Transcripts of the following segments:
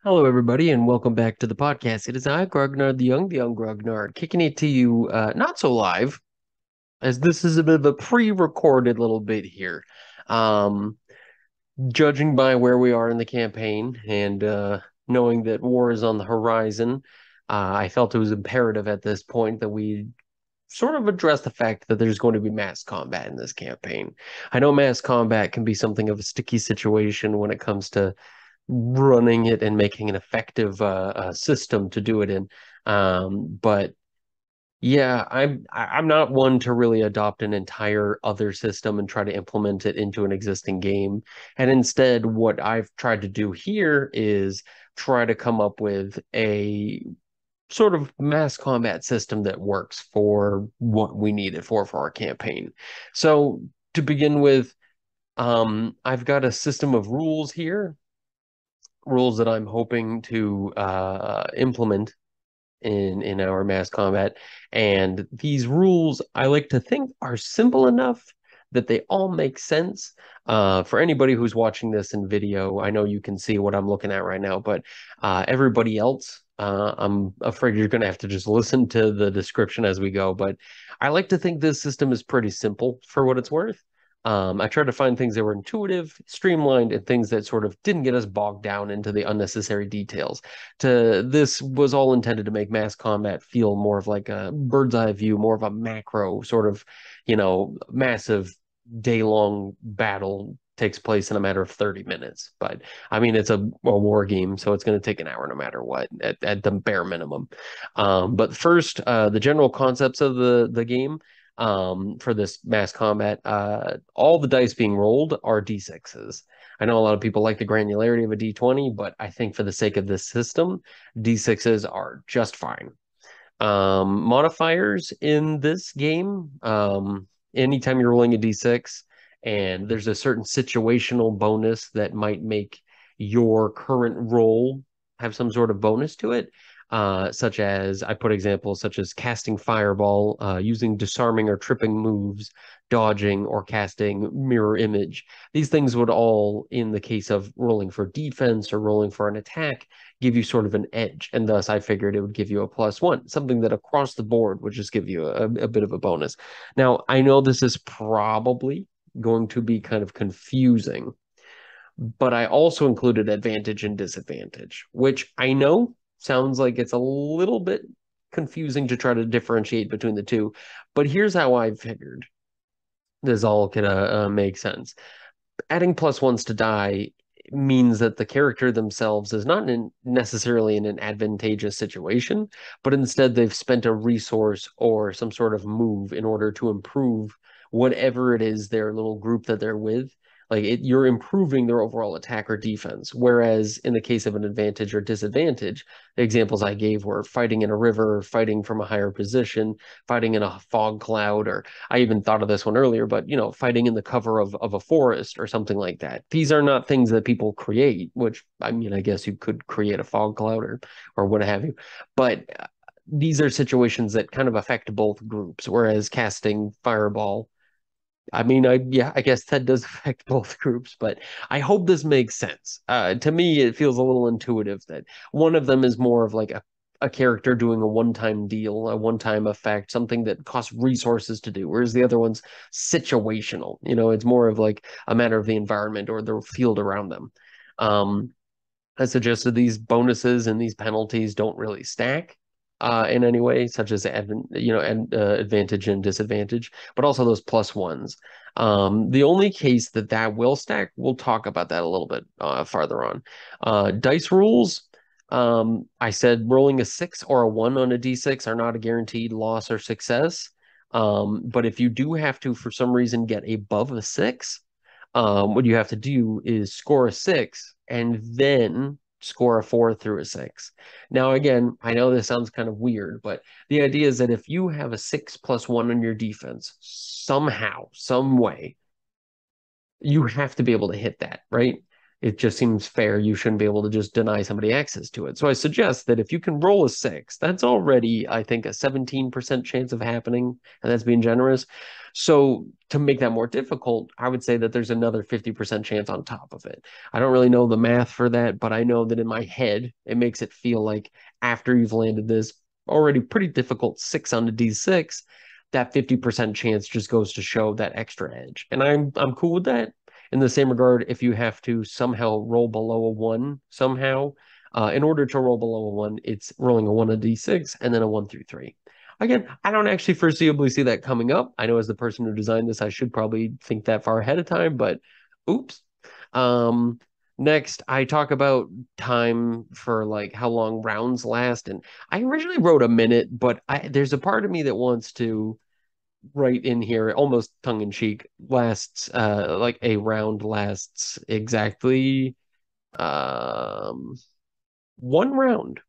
Hello, everybody, and welcome back to the podcast. It is I, Grognar the young Grognar, kicking it to you, not so live, as this is a bit of a pre-recorded little bit here. Um, Judging by where we are in the campaign and knowing that war is on the horizon, I felt it was imperative at this point that we sort of address the fact that there's going to be mass combat in this campaign. I know mass combat can be something of a sticky situation when it comes to running it and making an effective system to do it in. But yeah, I'm not one to really adopt an entire other system and try to implement it into an existing game. And instead, what I've tried to do here is try to come up with a sort of mass combat system that works for what we need it for our campaign. So to begin with, I've got a system of rules here, rules that I'm hoping to implement in our mass combat. And these rules, I like to think, are simple enough that they all make sense. For anybody who's watching this in video, I know you can see what I'm looking at right now, but everybody else, I'm afraid you're going to have to just listen to the description as we go. But I like to think this system is pretty simple for what it's worth. I tried to find things that were intuitive, streamlined, and things that sort of didn't get us bogged down into the unnecessary details. This was all intended to make mass combat feel more of like a bird's eye view, more of a macro sort of, massive day-long battle takes place in a matter of 30 minutes. But I mean, it's a war game, so it's going to take an hour no matter what, at the bare minimum. But first, the general concepts of the game for this mass combat, all the dice being rolled are d6s. I know a lot of people like the granularity of a d20, but I think for the sake of this system, d6s are just fine. Modifiers in this game, anytime you're rolling a d6 and there's a certain situational bonus that might make your current roll have some sort of bonus to it, such as I put examples such as casting fireball, using disarming or tripping moves, dodging or casting mirror image. These things would all, in the case of rolling for defense or rolling for an attack, give you sort of an edge. And thus, I figured it would give you a +1, something that across the board would just give you a bit of a bonus. Now, I know this is probably going to be kind of confusing, but I also included advantage and disadvantage, which I know sounds like it's a little bit confusing to try to differentiate between the two. But here's how I figured this all could make sense. Adding +1s to die means that the character themselves is not necessarily in an advantageous situation, but instead they've spent a resource or some sort of move in order to improve whatever it is their little group that they're with. You're improving their overall attack or defense. Whereas in the case of an advantage or disadvantage, the examples I gave were fighting in a river, fighting from a higher position, fighting in a fog cloud, or I even thought of this one earlier, but fighting in the cover of a forest or something like that. These are not things that people create, which I mean, I guess you could create a fog cloud or what have you. But these are situations that kind of affect both groups, whereas casting fireball, I mean, I guess that does affect both groups, but I hope this makes sense. To me, it feels a little intuitive that one of them is more of like a character doing a one-time deal, a one-time effect, something that costs resources to do, whereas the other one's situational. It's more of like a matter of the environment or the field around them. Um, I suggested these bonuses and these penalties don't really stack in any way, such as advantage and disadvantage, but also those +1s. The only case that will stack, we'll talk about that a little bit farther on. Dice rules. I said rolling a 6 or a 1 on a d6 are not a guaranteed loss or success. But if you do have to, for some reason, get above a 6, what you have to do is score a 6 and then score a 4 through a 6. Now, again, I know this sounds kind of weird, but the idea is that if you have a 6+1 on your defense, somehow, some way, you have to be able to hit that, right? It just seems fair. You shouldn't be able to just deny somebody access to it. So I suggest that if you can roll a six, that's already, I think, a 17% chance of happening, and that's being generous. So to make that more difficult, I would say that there's another 50% chance on top of it. I don't really know the math for that, but I know that in my head, it makes it feel like after you've landed this already pretty difficult six on the D6, that 50% chance just goes to show that extra edge. And I'm cool with that. In the same regard, if you have to somehow roll below a one somehow, in order to roll below a one, it's rolling a one a d6 and then a one through three. Again, I don't actually foreseeably see that coming up. I know as the person who designed this, I should probably think that far ahead of time, but oops. Um, Next, I talk about time for like how long rounds last, and I originally wrote a minute, but there's a part of me that wants to right in here, almost tongue in cheek, lasts like a round lasts exactly um one round.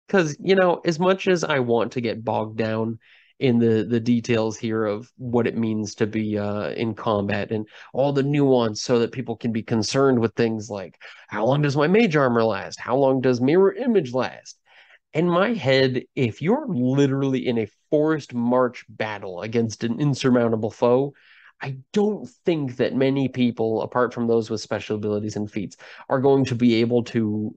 Because, as much as I want to get bogged down in the details here of what it means to be in combat and all the nuance so that people can be concerned with things like how long does my mage armor last? How long does mirror image last? In my head, if you're literally in a forced march battle against an insurmountable foe, I don't think that many people, apart from those with special abilities and feats, are going to be able to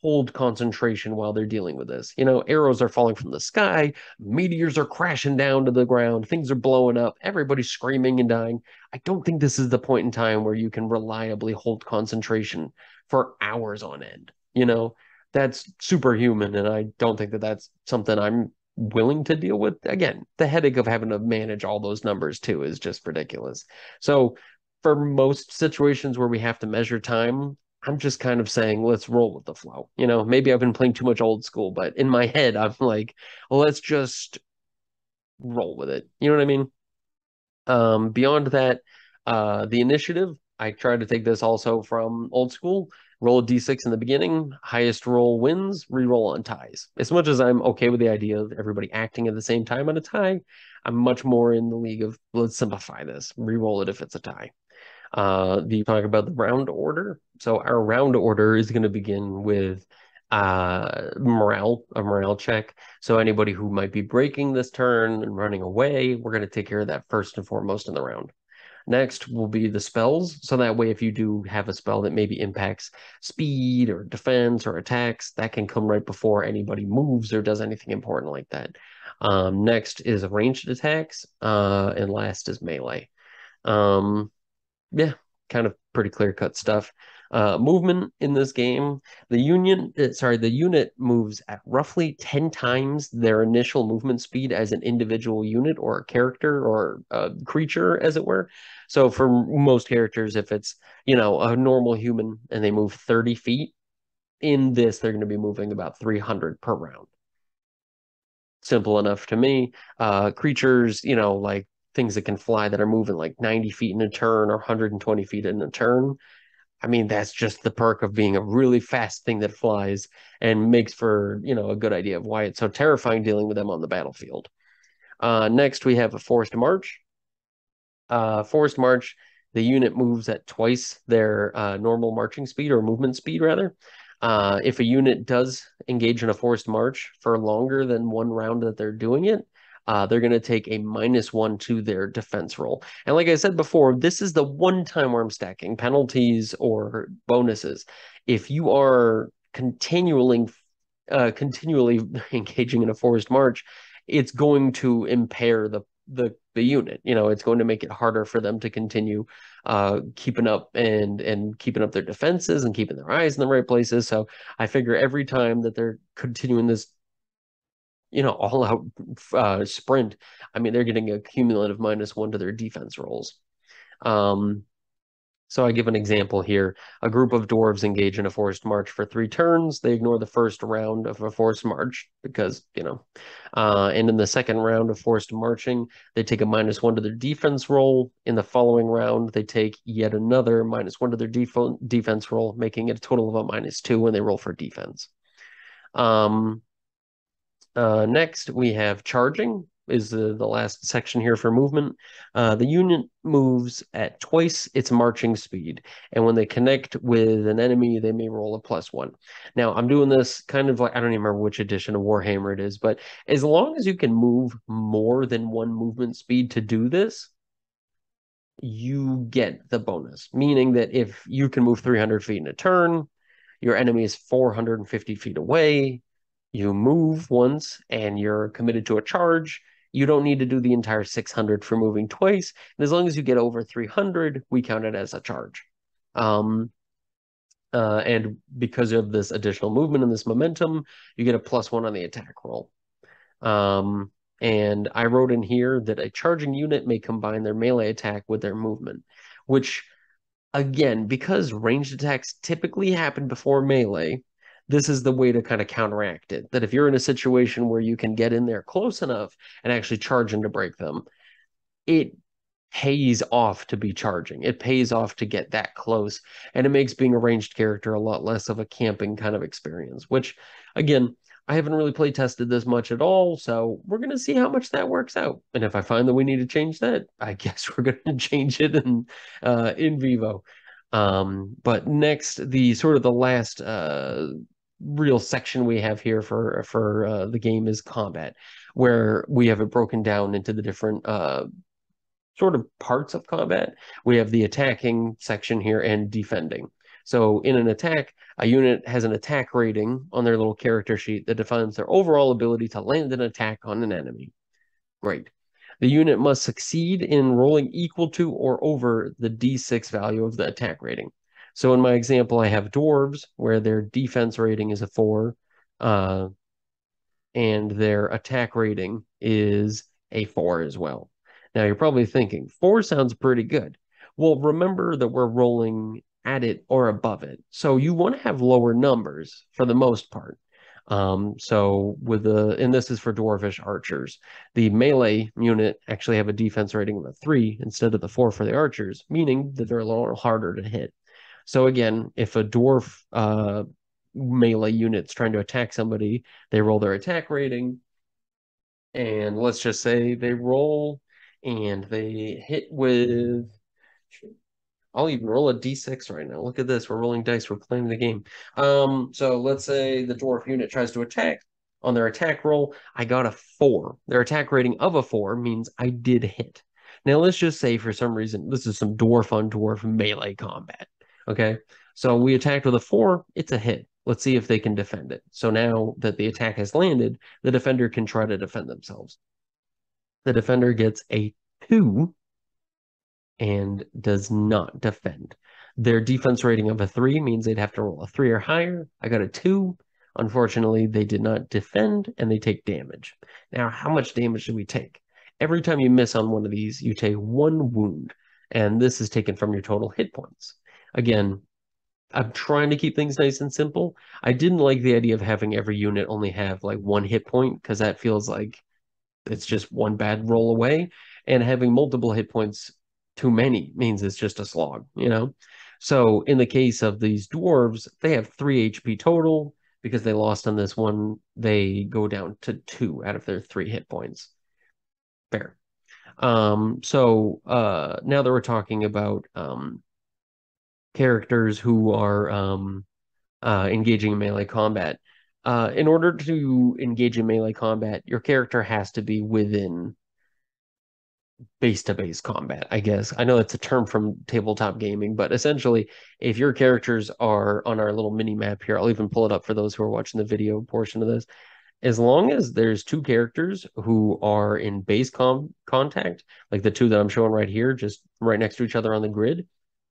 hold concentration while they're dealing with this. Arrows are falling from the sky, meteors are crashing down to the ground, things are blowing up, everybody's screaming and dying. I don't think this is the point in time where you can reliably hold concentration for hours on end. That's superhuman, and I don't think that that's something I'm willing to deal with. Again, the headache of having to manage all those numbers too is just ridiculous. So, for most situations where we have to measure time, I'm just kind of saying, let's roll with the flow. Maybe I've been playing too much old school, but in my head, I'm like, well, let's just roll with it. You know what I mean? Beyond that, the initiative, I try to take this also from old school. Roll a d6 in the beginning, highest roll wins, reroll on ties. As much as I'm okay with the idea of everybody acting at the same time on a tie, I'm much more in the league of let's simplify this, reroll it if it's a tie. Do you talk about the round order? So our round order is going to begin with a morale check. So anybody who might be breaking this turn and running away, we're going to take care of that first and foremost in the round. Next will be the spells. So that way, if you do have a spell that maybe impacts speed or defense or attacks, that can come right before anybody moves or does anything important like that. Next is ranged attacks, and last is melee. Um, yeah, kind of pretty clear cut stuff. Movement in this game, the unit moves at roughly 10 times their initial movement speed as an individual unit or a character or a creature, as it were. So for most characters, if it's, a normal human and they move 30 feet, in this, they're going to be moving about 300 per round. Simple enough to me. Creatures, like things that can fly that are moving like 90 feet in a turn or 120 feet in a turn. I mean, that's just the perk of being a really fast thing that flies and makes for, a good idea of why it's so terrifying dealing with them on the battlefield. Next, we have a forced march. Forced march, the unit moves at twice their normal marching speed or movement speed, rather. If a unit does engage in a forced march for longer than one round that they're doing it, they're going to take a -1 to their defense roll. And like I said before, this is the one time where I'm stacking penalties or bonuses. If you are continually engaging in a forced march, it's going to impair the unit. It's going to make it harder for them to continue keeping up and keeping up their defenses and keeping their eyes in the right places. So I figure every time that they're continuing this, all out sprint, I mean, they're getting a cumulative -1 to their defense rolls. So I give an example here. A group of dwarves engage in a forced march for 3 turns. They ignore the first round of a forced march because, and in the second round of forced marching, they take a -1 to their defense roll. In the following round, they take yet another -1 to their defense roll, making it a total of a -2 when they roll for defense. Next, we have charging. is the last section here for movement. The unit moves at twice its marching speed, and when they connect with an enemy, they may roll a +1. Now, I'm doing this kind of like, I don't even remember which edition of Warhammer it is, but as long as you can move more than one movement speed to do this, you get the bonus, meaning that if you can move 300 feet in a turn, your enemy is 450 feet away, you move once and you're committed to a charge, you don't need to do the entire 600 for moving twice. And as long as you get over 300, we count it as a charge. And because of this additional movement and this momentum, you get a +1 on the attack roll. And I wrote in here that a charging unit may combine their melee attack with their movement, which, again, because ranged attacks typically happen before melee, this is the way to kind of counteract it. That if you're in a situation where you can get in there close enough and actually charge in to break them, it pays off to be charging. It pays off to get that close, and it makes being a ranged character a lot less of a camping kind of experience, which, again, I haven't really play tested this much at all, so we're going to see how much that works out. And if I find that we need to change that, I guess we're going to change it in vivo. But next, the sort of the last real section we have here for the game is combat, where we have it broken down into the different sort of parts of combat. We have the attacking section here and defending. So in an attack, a unit has an attack rating on their little character sheet that defines their overall ability to land an attack on an enemy. Great. The unit must succeed in rolling equal to or over the D6 value of the attack rating. So in my example, I have dwarves where their defense rating is a 4, and their attack rating is a 4 as well. Now you're probably thinking, 4 sounds pretty good. Well, remember that we're rolling at it or above it. So you want to have lower numbers for the most part. So and this is for dwarvish archers, the melee unit actually have a defense rating of a 3 instead of the 4 for the archers, meaning that they're a little harder to hit. So again, if a dwarf melee unit's trying to attack somebody, they roll their attack rating, and let's just say they roll and they hit with, I'll even roll a d6 right now. Look at this. We're rolling dice. We're playing the game. So let's say the dwarf unit tries to attack. On their attack roll, I got a 4. Their attack rating of a 4 means I did hit. Now, let's just say for some reason, this is some dwarf on dwarf melee combat. Okay. So we attacked with a 4. It's a hit. Let's see if they can defend it. So now that the attack has landed, the defender can try to defend themselves. The defender gets a 2 and does not defend. Their defense rating of a 3 means they'd have to roll a 3 or higher. I got a 2. Unfortunately, they did not defend, and they take damage. Now, how much damage do we take? Every time you miss on one of these, you take 1 wound, and this is taken from your total hit points. Again, I'm trying to keep things nice and simple. I didn't like the idea of having every unit only have like 1 hit point, because that feels like it's just one bad roll away, and having multiple hit points too many means it's just a slog, you know? So in the case of these dwarves, they have 3 HP total. Because they lost on this one, they go down to 2 out of their 3 hit points. Fair. So now that we're talking about characters who are engaging in melee combat, in order to engage in melee combat, your character has to be within base-to-base combat, I guess. I know that's a term from tabletop gaming, but essentially, if your characters are on our little mini map here, I'll even pull it up for those who are watching the video portion of this. As long as there's 2 characters who are in base contact, like the 2 that I'm showing right here, just right next to each other on the grid,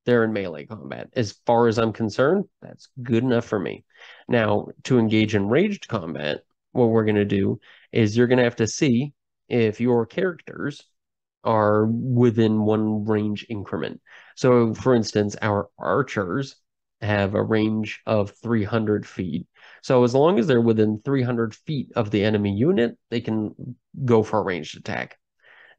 they're in melee combat. As far as I'm concerned, that's good enough for me. Now, to engage in ranged combat, what we're going to do is you're going to have to see if your characters are within 1 range increment. So, for instance, our archers have a range of 300 feet. So as long as they're within 300 feet of the enemy unit, they can go for a ranged attack.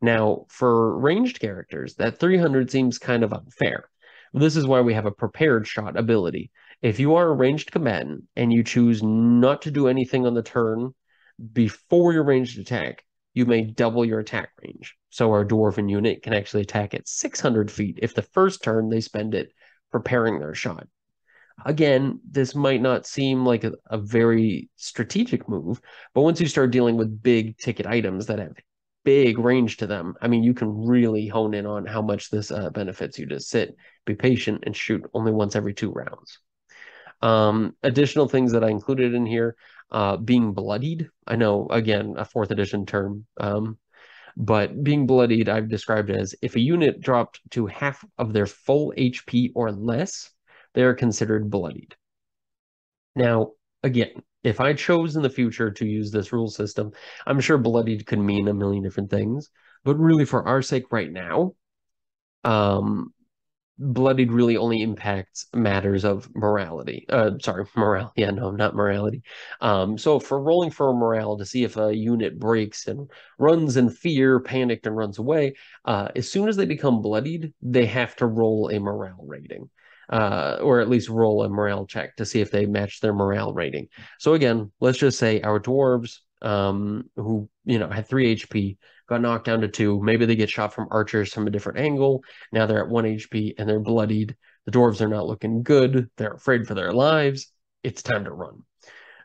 Now, for ranged characters, that 300 seems kind of unfair. This is why we have a prepared shot ability. If you are a ranged combatant and you choose not to do anything on the turn before your ranged attack, you may double your attack range. So our dwarven unit can actually attack at 600 feet if the first turn they spend it preparing their shot. Again, this might not seem like a very strategic move, but once you start dealing with big ticket items that have big range to them, I mean, you can really hone in on how much this benefits you to sit, be patient, and shoot only once every 2 rounds. Additional things that I included in here, being bloodied. I know, again, a fourth edition term, but being bloodied, I've described as if a unit dropped to half of their full HP or less, they are considered bloodied. Now, again, if I chose in the future to use this rule system, I'm sure bloodied could mean a million different things. But really, for our sake right now, um, bloodied really only impacts matters of morality. Sorry, morale. Yeah, no, not morality. So for rolling for morale to see if a unit breaks and runs in fear, panicked, and runs away, as soon as they become bloodied, they have to roll a morale rating. Or at least roll a morale check to see if they match their morale rating. So again, let's just say our dwarves, who had 3 HP, got knocked down to 2. Maybe they get shot from archers from a different angle. Now they're at 1 HP and they're bloodied. The dwarves are not looking good. They're afraid for their lives. It's time to run.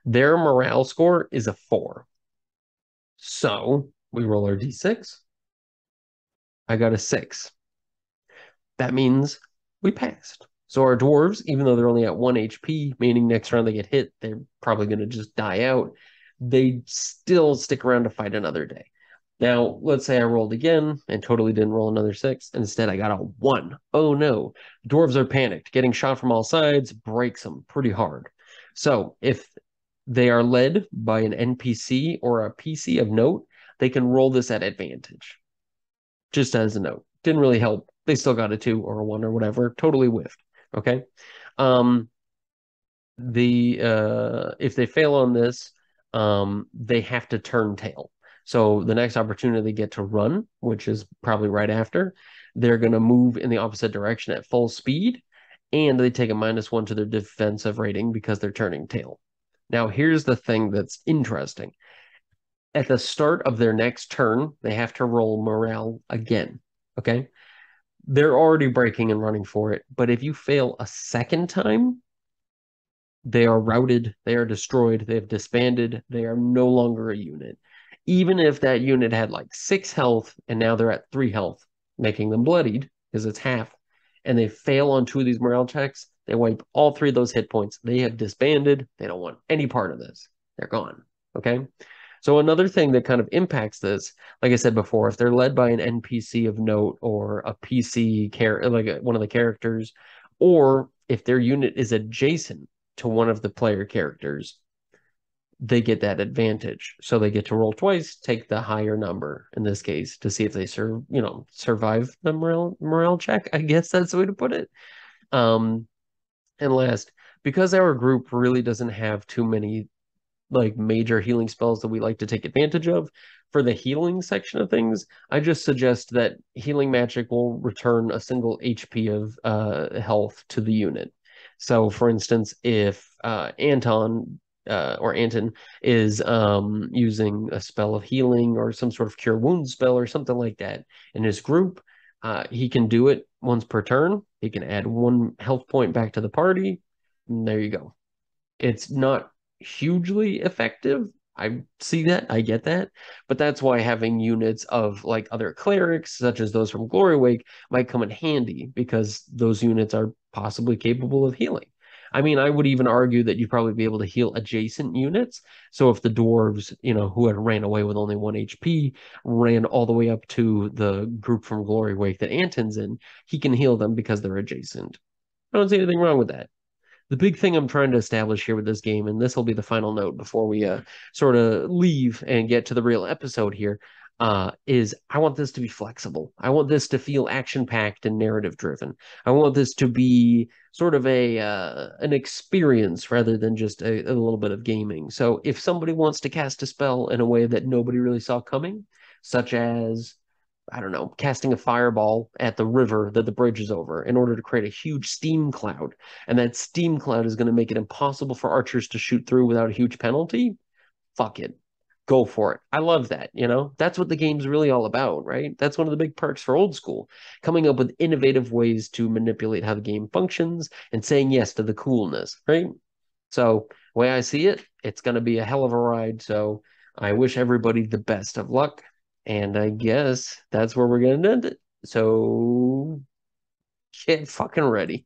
Their morale score is a 4. So we roll our d6. I got a 6. That means we passed. So our dwarves, even though they're only at 1 HP, meaning next round they get hit, they're probably going to just die out. They still stick around to fight another day. Now, let's say I rolled again and totally didn't roll another 6. Instead, I got a 1. Oh no. Dwarves are panicked. Getting shot from all sides breaks them pretty hard. So if they are led by an NPC or a PC of note, they can roll this at advantage. Just as a note. Didn't really help. They still got a 2 or a 1 or whatever. Totally whiffed. Okay. If they fail on this, they have to turn tail. So the next opportunity they get to run, which is probably right after, they're going to move in the opposite direction at full speed, and they take a -1 to their defensive rating because they're turning tail. Now, here's the thing that's interesting. At the start of their next turn, they have to roll morale again. Okay? They're already breaking and running for it, but if you fail a second time, they are routed, they are destroyed, they have disbanded, they are no longer a unit. Even if that unit had like 6 health and now they're at 3 health, making them bloodied because it's half, and they fail on 2 of these morale checks, they wipe all 3 of those hit points. They have disbanded. They don't want any part of this. They're gone. Okay. So another thing that kind of impacts this, like I said before, if they're led by an NPC of note or a PC like one of the characters, or if their unit is adjacent to one of the player characters, they get that advantage. So they get to roll twice, take the higher number in this case to see if they survive the morale check. I guess that's the way to put it. And last, because our group really doesn't have too many like major healing spells that we like to take advantage of, for the healing section of things, I just suggest that healing magic will return a single HP of health to the unit. So, for instance, if Anton or Anton is using a spell of healing or some sort of cure wounds spell or something like that in his group, he can do it once per turn. He can add 1 health point back to the party. And there you go. It's not hugely effective. I see that, I get that, but that's why having units of like other clerics, such as those from Glory Wake, might come in handy because those units are possibly capable of healing. I mean, I would even argue that you'd probably be able to heal adjacent units. So if the dwarves, who had ran away with only 1 HP, ran all the way up to the group from Glory Wake that Anton's in, he can heal them because they're adjacent. I don't see anything wrong with that. The big thing I'm trying to establish here with this game, and this will be the final note before we sort of leave and get to the real episode here, is I want this to be flexible. I want this to feel action-packed and narrative-driven. I want this to be sort of an experience rather than just a little bit of gaming. So if somebody wants to cast a spell in a way that nobody really saw coming, such as I don't know, casting a fireball at the river that the bridge is over in order to create a huge steam cloud. And that steam cloud is going to make it impossible for archers to shoot through without a huge penalty. Fuck it. go for it. I love that. That's what the game's really all about, right? That's one of the big perks for old school, coming up with innovative ways to manipulate how the game functions and saying yes to the coolness, right? So, the way I see it, it's going to be a hell of a ride. So, I wish everybody the best of luck. And I guess that's where we're going to end it. So, get fucking ready.